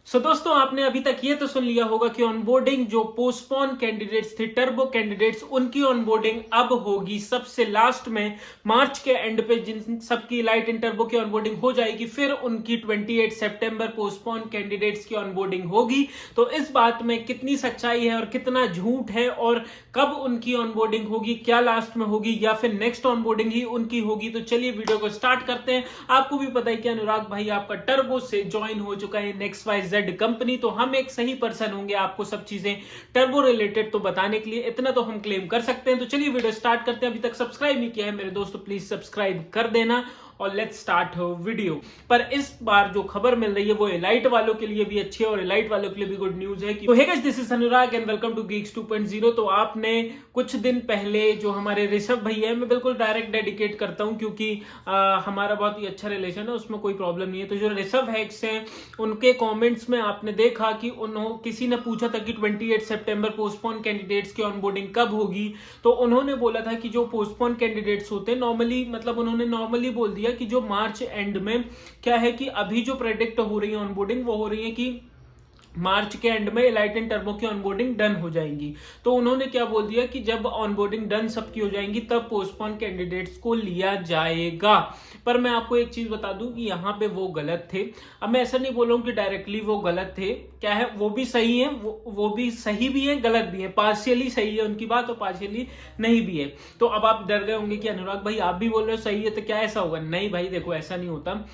दोस्तों आपने अभी तक ये तो सुन लिया होगा कि ऑनबोर्डिंग जो पोस्टपोन कैंडिडेट्स थे, टर्बो कैंडिडेट्स, उनकी ऑनबोर्डिंग अब होगी सबसे लास्ट में मार्च के एंड पे। जिन सबकी लाइट एंड टर्बो की ऑनबोर्डिंग हो जाएगी, फिर उनकी 28 सितंबर पोस्टपोन कैंडिडेट्स की ऑनबोर्डिंग होगी। तो इस बात में कितनी सच्चाई है और कितना झूठ है, और कब उनकी ऑनबोर्डिंग होगी, क्या लास्ट में होगी या फिर नेक्स्ट ऑनबोर्डिंग ही उनकी होगी, तो चलिए वीडियो को स्टार्ट करते हैं। आपको भी पता है कि अनुराग भाई आपका टर्बो से ज्वाइन हो चुका है NextYZ कंपनी, तो हम एक सही पर्सन होंगे आपको सब चीजें टर्बो रिलेटेड तो बताने के लिए, इतना तो हम क्लेम कर सकते हैं। तो चलिए वीडियो स्टार्ट करते हैं। अभी तक सब्सक्राइब नहीं किया है मेरे दोस्तों, प्लीज सब्सक्राइब कर देना और लेट्स स्टार्ट वीडियो। पर इस बार जो खबर मिल रही है वो एलाइट वालों के लिए भी अच्छी है और एलाइट वालों के लिए भी गुड न्यूज है कि hey guys, this is Anurag and welcome to Geeks 2.0। तो आपने कुछ दिन पहले जो हमारे ऋषभ भैया है, मैं बिल्कुल डायरेक्ट डेडिकेट करता हूं क्योंकि हमारा बहुत ही अच्छा रिलेशन है, उसमें कोई प्रॉब्लम नहीं है। तो जो ऋषभ हैक्स हैं, उनके कॉमेंट्स में आपने देखा कि किसी ने पूछा था कि 28 सितंबर पोस्टपोन कैंडिडेट्स की ऑनबोर्डिंग कब होगी। तो उन्होंने बोला था कि जो पोस्टपोन कैंडिडेट्स होते हैं नॉर्मली, मतलब उन्होंने नॉर्मली बोल दिया कि जो मार्च एंड में क्या है कि अभी जो प्रेडिक्ट हो रही है ऑनबोर्डिंग, वो हो रही है कि मार्च के एंड में एलाइट एंड टर्बो की ऑनबोर्डिंग डन हो जाएंगी। तो उन्होंने क्या बोल दिया कि जब ऑनबोर्डिंग डन सबकी हो जाएंगी तब पोस्टपोन कैंडिडेट्स को लिया जाएगा। पर मैं आपको एक चीज बता दूं कि यहाँ पे वो गलत थे। अब मैं ऐसा नहीं बोल रहा हूं कि डायरेक्टली वो गलत थे, क्या है वो भी सही है, वो भी सही भी है, गलत भी है, पार्शियली सही है उनकी बात और पार्शियली नहीं भी है। तो अब आप डर गए होंगे कि अनुराग भाई आप भी बोल रहे हो सही है तो क्या ऐसा होगा। नहीं भाई देखो, ऐसा नहीं होता।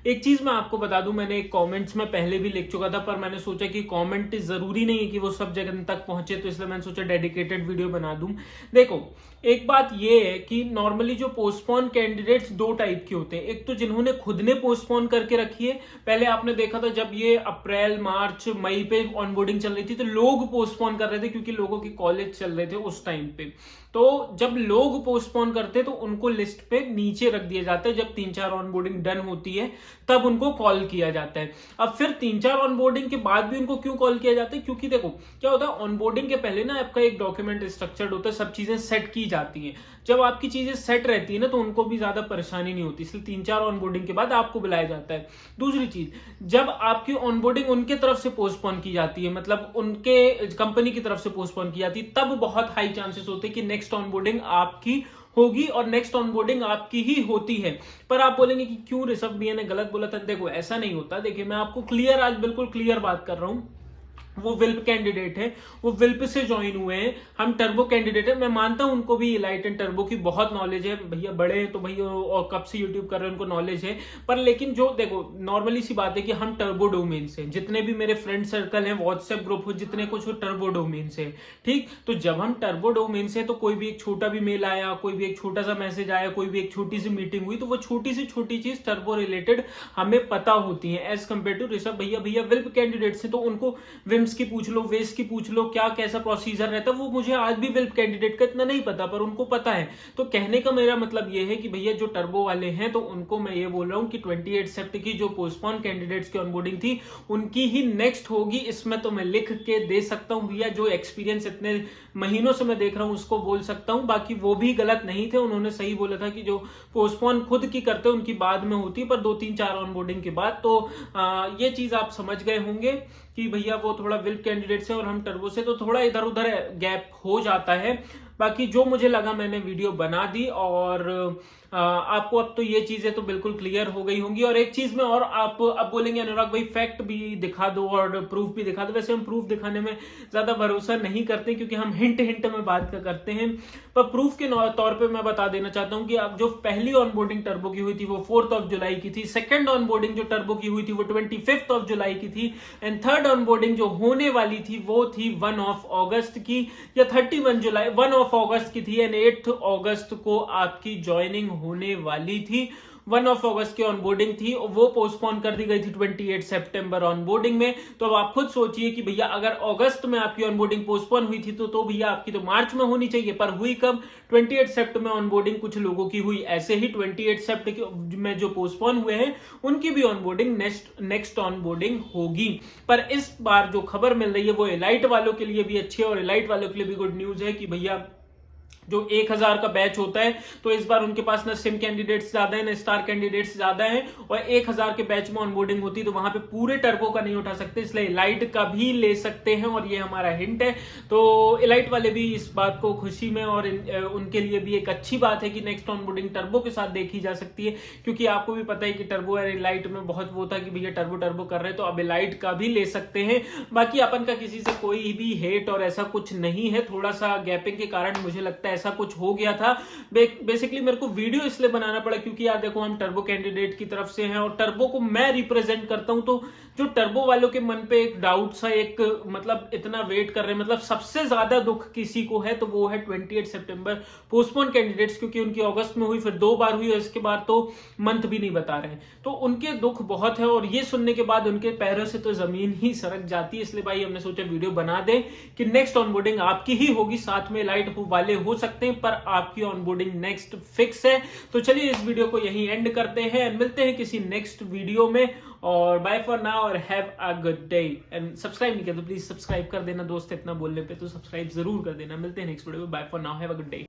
एक चीज मैं आपको बता दूं, मैंने एक कमेंट्स में पहले भी लिख चुका था, पर मैंने सोचा कि कमेंट जरूरी नहीं है कि वो सब जगह तक पहुंचे, तो इसलिए मैंने सोचा डेडिकेटेड वीडियो बना दूं। देखो, एक बात ये है कि नॉर्मली जो पोस्टपोन कैंडिडेट्स दो टाइप के होते हैं। एक तो जिन्होंने खुद ने पोस्टपोन करके रखी है, पहले आपने देखा था जब ये अप्रैल मार्च मई पे ऑनबोर्डिंग चल रही थी तो लोग पोस्टपोन कर रहे थे क्योंकि लोगों की कॉलेज चल रहे थे उस टाइम पे। तो जब लोग पोस्टपोन करते तो उनको लिस्ट पे नीचे रख दिया जाता है, जब 3-4 ऑनबोर्डिंग डन होती है तब उनको कॉल किया जाता है। अब फिर 3-4 ऑनबोर्डिंग के बाद भी उनको क्यों कॉल किया जाता है, क्योंकि देखो क्या होता है, ऑनबोर्डिंग के पहले ना आपका एक डॉक्यूमेंट स्ट्रक्चर्ड होता है, सब चीजें सेट की जाती हैं। जब आपकी चीजें सेट रहती है ना तो उनको भी ज्यादा परेशानी नहीं होती, इसलिए 3-4 ऑनबोर्डिंग के बाद आपको बुलाया जाता है। दूसरी चीज, जब आपकी ऑनबोर्डिंग उनके तरफ से पोस्टपोन की जाती है, मतलब उनके कंपनी की तरफ से पोस्टपोन की जाती है, तब बहुत हाई चांसेस होते हैं कि नेक्स्ट ऑनबोर्डिंग आपकी होगी और नेक्स्ट ऑनबोर्डिंग आपकी ही होती है। पर आप बोलेंगे कि क्यों ऋषभ भैया ने गलत बोला था। देखो ऐसा नहीं होता। देखिए मैं आपको क्लियर, आज बिल्कुल क्लियर बात कर रहा हूं। वो विल्प कैंडिडेट है, वो विल्प से ज्वाइन हुए हैं, हम टर्बो कैंडिडेट है। मैं मानता हूं उनको भी लाइट एंड टर्बो की बहुत नॉलेज है, भैया बड़े हैं तो भैया और कब से यूट्यूब कर रहे हैं उनको नॉलेज है। पर लेकिन जो देखो नॉर्मली सी बात है कि हम टर्बो डोमेन से, जितने भी मेरे फ्रेंड सर्कल हैं, व्हाट्सएप ग्रुप हो जितने कुछ, वो टर्बो डोमेन से। ठीक, तो जब हम टर्बो डोमेन से, तो कोई भी एक छोटा भी मेल आया, कोई भी एक छोटा सा मैसेज आया, कोई भी एक छोटी सी मीटिंग हुई, तो वो छोटी सी छोटी चीज टर्बो रिलेटेड हमें पता होती है एज कम्पेयर टू ऋषभ भैया। भैया विल्प कैंडिडेट से, तो उनको विम्स की पूछ लो, वेस की पूछ लो, क्या कैसा प्रोसीजर रहता है, वो मुझे आज भी विल्प कैंडिडेट का इतना नहीं पता, पर उनको पता है। तो कहने का मेरा मतलब ये है कि भैया जो टर्बो वाले हैं, तो उनको मैं ये बोल रहा हूं कि 28 सेप्ट की जो पोस्टपोन कैंडिडेट्स की ऑनबोर्डिंग थी उनकी ही नेक्स्ट होगी। इसमें तो मैं लिख के दे सकता हूं भैया, जो एक्सपीरियंस इतने महीनों से मैं देख रहा हूं उसको बोल सकता हूं। बाकी वो भी गलत नहीं थे, उन्होंने सही बोला था कि जो पोस्टपोन खुद की करते उनकी बाद में होती, पर 2-3-4 ऑनबोर्डिंग के बाद। तो ये चीज आप समझ गए होंगे कि भैया वो थोड़ा विल्प कैंडिडेट से और हम टर्बो से, तो थोड़ा इधर उधर गैप हो जाता है। बाकी जो मुझे लगा मैंने वीडियो बना दी, और आपको अब तो ये चीजें तो बिल्कुल क्लियर हो गई होंगी। और एक चीज में, और आप अब बोलेंगे अनुराग भाई फैक्ट भी दिखा दो और प्रूफ भी दिखा दो। वैसे हम प्रूफ दिखाने में ज्यादा भरोसा नहीं करते क्योंकि हम हिंट हिंट में बात करते हैं, पर प्रूफ के तौर पे मैं बता देना चाहता हूं कि अब जो पहली ऑनबोर्डिंग टर्बो की हुई थी वो 4 जुलाई की थी, सेकंड ऑनबोर्डिंग जो टर्बो की हुई थी वो 25 जुलाई की थी, एंड थर्ड ऑनबोर्डिंग जो होने वाली थी वो थी 1 अगस्त की, या 1 अगस्त की थी, एंड 8 अगस्त को आपकी ज्वाइनिंग होने वाली थी। 1 अगस्त की ऑनबोर्डिंग थी, वो पोस्टपोन कर दी गई थी 28 सितंबर ऑनबोर्डिंग में। तो अब आप खुद सोचिए कि भैया अगर अगस्त में आपकी ऑनबोर्डिंग पोस्टपोन हुई थी तो भैया आपकी तो मार्च में होनी चाहिए, पर हुई कब? 28 सितंबर में ऑनबोर्डिंग कुछ लोगों की हुई। ऐसे ही 28 सितंबर में जो पोस्टपोन हुए हैं उनकी भी ऑनबोर्डिंग नेक्स्ट ऑनबोर्डिंग होगी। पर इस बार जो खबर मिल रही है वो एलाइट वालों के लिए भी अच्छी है और एलाइट वालों के लिए भी गुड न्यूज है कि भैया जो 1000 का बैच होता है, तो इस बार उनके पास ना सिम कैंडिडेट्स ज्यादा है ना स्टार कैंडिडेट्स ज्यादा है, और 1000 के बैच में ऑनबोर्डिंग होती है तो वहां पे पूरे टर्बो का नहीं उठा सकते, इसलिए इलाइट का भी ले सकते हैं, और ये हमारा हिंट है। तो इलाइट वाले भी इस बात को खुशी में और उनके लिए भी एक अच्छी बात है कि नेक्स्ट ऑनबोर्डिंग टर्बो के साथ देखी जा सकती है, क्योंकि आपको भी पता है कि टर्बो और इलाइट में बहुत वो था कि भैया टर्बो कर रहे हैं, तो अब इलाइट का भी ले सकते हैं। बाकी अपन का किसी से कोई भी हेट और ऐसा कुछ नहीं है, थोड़ा सा गैपिंग के कारण मुझे लगता है ऐसा कुछ हो गया था। बेसिकली मेरे को वीडियो इसलिए बनाना पड़ा क्योंकि यार देखो हम टर्बो कैंडिडेट की तरफ से हैं और टर्बो को मैं रिप्रेजेंट करता हूं, तो जो टर्बो वालों के मन पे एक डाउट सा, एक मतलब इतना वेट कर रहे हैं, मतलब सबसे ज्यादा दुख किसी को है तो वो है 28 सितंबर पोस्टपोन कैंडिडेट्स, क्योंकि उनकी अगस्त में हुई, फिर 2 बार हुई और इसके बाद तो मंथ भी नहीं बता रहे हैं, तो उनके दुख बहुत है। और ये सुनने के बाद उनके पैरों से तो जमीन ही सरक जाती है, इसलिए भाई हमने सोचा वीडियो बना दें कि नेक्स्ट ऑनबोर्डिंग आपकी ही होगी, साथ में लाइट वाले हो सकते हैं पर आपकी ऑनबोर्डिंग नेक्स्ट फिक्स है। तो चलिए इस वीडियो को यहीं एंड करते हैं, मिलते हैं किसी नेक्स्ट वीडियो में, और बाय फॉर नाउ और have a good day. And subscribe नहीं किया तो प्लीज सब्सक्राइब कर देना दोस्त, इतना बोलने पे तो सब्सक्राइब जरूर कर देना। मिलते हैं नेक्स्ट वीडियो में, bye for now, have a good day.